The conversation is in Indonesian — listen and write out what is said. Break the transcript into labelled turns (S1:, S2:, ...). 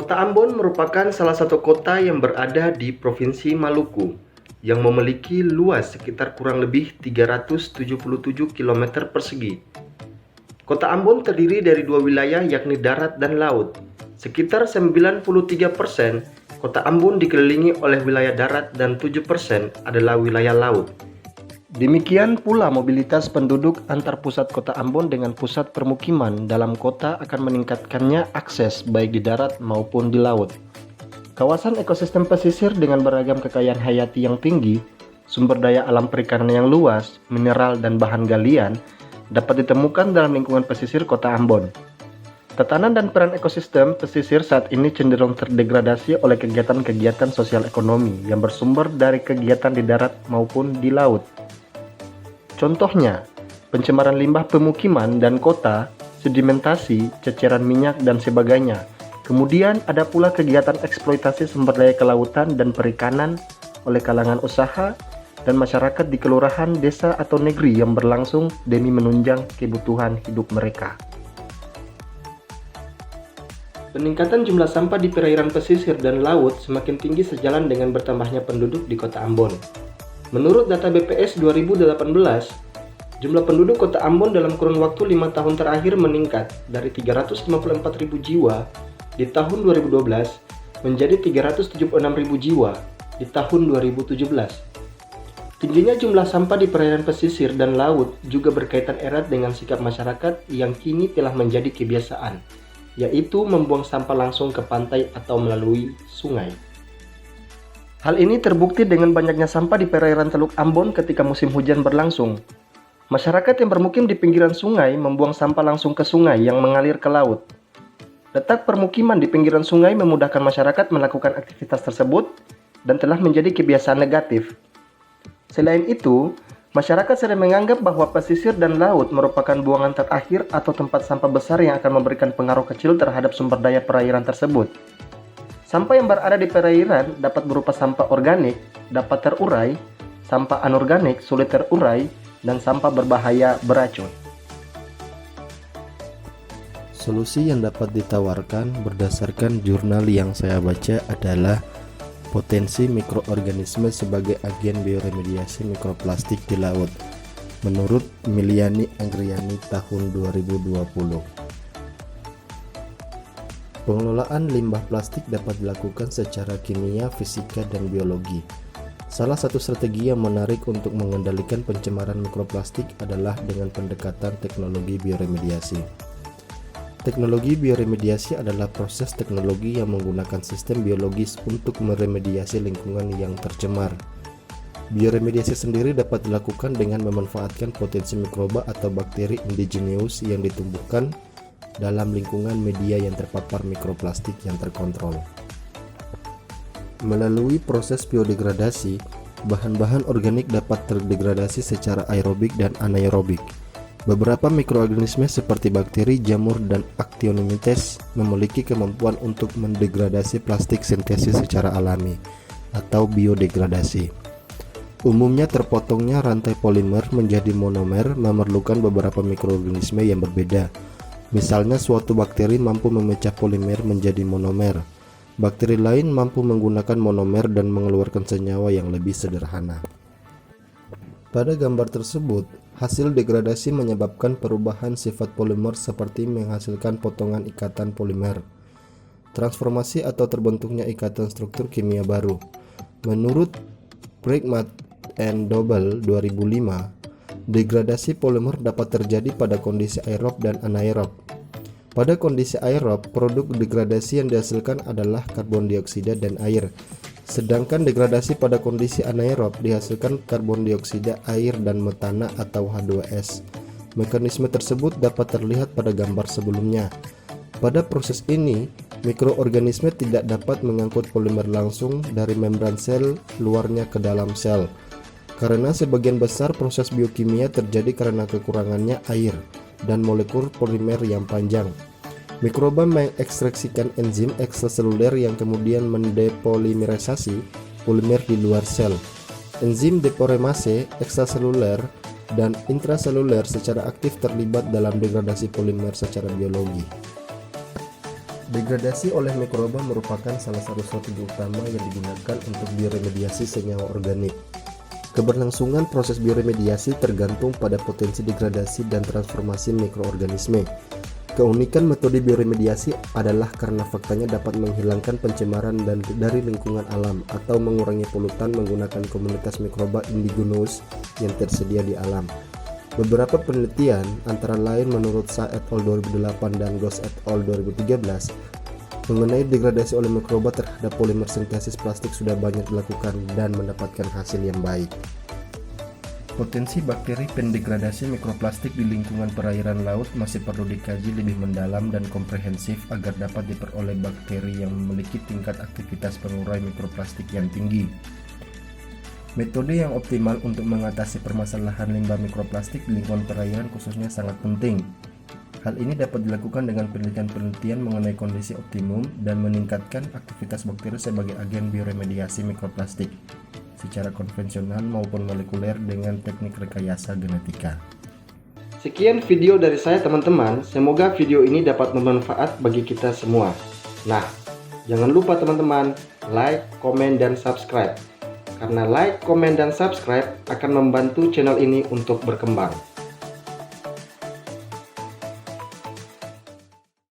S1: Kota Ambon merupakan salah satu kota yang berada di Provinsi Maluku yang memiliki luas sekitar kurang lebih 377 km persegi. Kota Ambon terdiri dari dua wilayah yakni darat dan laut. Sekitar 93% Kota Ambon dikelilingi oleh wilayah darat dan 7% adalah wilayah laut. Demikian pula mobilitas penduduk antar pusat Kota Ambon dengan pusat permukiman dalam kota akan meningkatkannya akses baik di darat maupun di laut. Kawasan ekosistem pesisir dengan beragam kekayaan hayati yang tinggi, sumber daya alam perikanan yang luas, mineral dan bahan galian dapat ditemukan dalam lingkungan pesisir Kota Ambon. Tatanan dan peran ekosistem pesisir saat ini cenderung terdegradasi oleh kegiatan-kegiatan sosial ekonomi yang bersumber dari kegiatan di darat maupun di laut. Contohnya, pencemaran limbah pemukiman dan kota, sedimentasi, ceceran minyak, dan sebagainya. Kemudian ada pula kegiatan eksploitasi sumber daya kelautan dan perikanan oleh kalangan usaha dan masyarakat di kelurahan, desa, atau negeri yang berlangsung demi menunjang kebutuhan hidup mereka. Peningkatan jumlah sampah di perairan pesisir dan laut semakin tinggi sejalan dengan bertambahnya penduduk di Kota Ambon. Menurut data BPS 2018, jumlah penduduk Kota Ambon dalam kurun waktu 5 tahun terakhir meningkat dari 354.000 jiwa di tahun 2012 menjadi 376.000 jiwa di tahun 2017. Tingginya jumlah sampah di perairan pesisir dan laut juga berkaitan erat dengan sikap masyarakat yang kini telah menjadi kebiasaan, yaitu membuang sampah langsung ke pantai atau melalui sungai. Hal ini terbukti dengan banyaknya sampah di perairan Teluk Ambon ketika musim hujan berlangsung. Masyarakat yang bermukim di pinggiran sungai membuang sampah langsung ke sungai yang mengalir ke laut. Letak permukiman di pinggiran sungai memudahkan masyarakat melakukan aktivitas tersebut dan telah menjadi kebiasaan negatif. Selain itu, masyarakat sering menganggap bahwa pesisir dan laut merupakan buangan terakhir atau tempat sampah besar yang akan memberikan pengaruh kecil terhadap sumber daya perairan tersebut. Sampah yang berada di perairan dapat berupa sampah organik, dapat terurai, sampah anorganik sulit terurai, dan sampah berbahaya beracun.
S2: Solusi yang dapat ditawarkan berdasarkan jurnal yang saya baca adalah potensi mikroorganisme sebagai agen bioremediasi mikroplastik di laut, menurut Miliani Anggriani tahun 2020. Pengelolaan limbah plastik dapat dilakukan secara kimia, fisika, dan biologi. Salah satu strategi yang menarik untuk mengendalikan pencemaran mikroplastik adalah dengan pendekatan teknologi bioremediasi. Teknologi bioremediasi adalah proses teknologi yang menggunakan sistem biologis untuk meremediasi lingkungan yang tercemar. Bioremediasi sendiri dapat dilakukan dengan memanfaatkan potensi mikroba atau bakteri indigenous yang ditumbuhkan dalam lingkungan media yang terpapar mikroplastik yang terkontrol. Melalui proses biodegradasi, bahan-bahan organik dapat terdegradasi secara aerobik dan anaerobik. Beberapa mikroorganisme seperti bakteri, jamur, dan actinomyces memiliki kemampuan untuk mendegradasi plastik sintesis secara alami atau biodegradasi. Umumnya terpotongnya rantai polimer menjadi monomer memerlukan beberapa mikroorganisme yang berbeda. Misalnya suatu bakteri mampu memecah polimer menjadi monomer. Bakteri lain mampu menggunakan monomer dan mengeluarkan senyawa yang lebih sederhana. Pada gambar tersebut, hasil degradasi menyebabkan perubahan sifat polimer seperti menghasilkan potongan ikatan polimer, transformasi atau terbentuknya ikatan struktur kimia baru. Menurut Bregman and Doble 2005, degradasi polimer dapat terjadi pada kondisi aerob dan anaerob. Pada kondisi aerob, produk degradasi yang dihasilkan adalah karbon dioksida dan air. Sedangkan degradasi pada kondisi anaerob dihasilkan karbon dioksida, air, dan metana atau H2S. Mekanisme tersebut dapat terlihat pada gambar sebelumnya. Pada proses ini, mikroorganisme tidak dapat mengangkut polimer langsung dari membran sel luarnya ke dalam sel. Karena sebagian besar proses biokimia terjadi karena kekurangannya air dan molekul polimer yang panjang. Mikroba mengekstraksikan enzim ekstraseluler yang kemudian mendepolimerisasi polimer di luar sel. Enzim depolimase ekstraseluler dan intraseluler secara aktif terlibat dalam degradasi polimer secara biologi. Degradasi oleh mikroba merupakan salah satu strategi utama yang digunakan untuk bioremediasi senyawa organik. Keberlangsungan proses bioremediasi tergantung pada potensi degradasi dan transformasi mikroorganisme. Keunikan metode bioremediasi adalah karena faktanya dapat menghilangkan pencemaran dari lingkungan alam atau mengurangi polutan menggunakan komunitas mikroba indigenous yang tersedia di alam. Beberapa penelitian, antara lain menurut Sa et al. 2008 dan Ghosh et al. 2013, mengenai degradasi oleh mikroba terhadap polimer sintesis plastik sudah banyak dilakukan dan mendapatkan hasil yang baik. Potensi bakteri pendegradasi mikroplastik di lingkungan perairan laut masih perlu dikaji lebih mendalam dan komprehensif agar dapat diperoleh bakteri yang memiliki tingkat aktivitas pengurai mikroplastik yang tinggi. Metode yang optimal untuk mengatasi permasalahan limbah mikroplastik di lingkungan perairan khususnya sangat penting. Hal ini dapat dilakukan dengan penelitian-penelitian mengenai kondisi optimum dan meningkatkan aktivitas bakteri sebagai agen bioremediasi mikroplastik secara konvensional maupun molekuler dengan teknik rekayasa genetika.
S1: Sekian video dari saya teman-teman, semoga video ini dapat bermanfaat bagi kita semua. Nah, jangan lupa teman-teman, like, komen, dan subscribe. Karena like, komen, dan subscribe akan membantu channel ini untuk berkembang.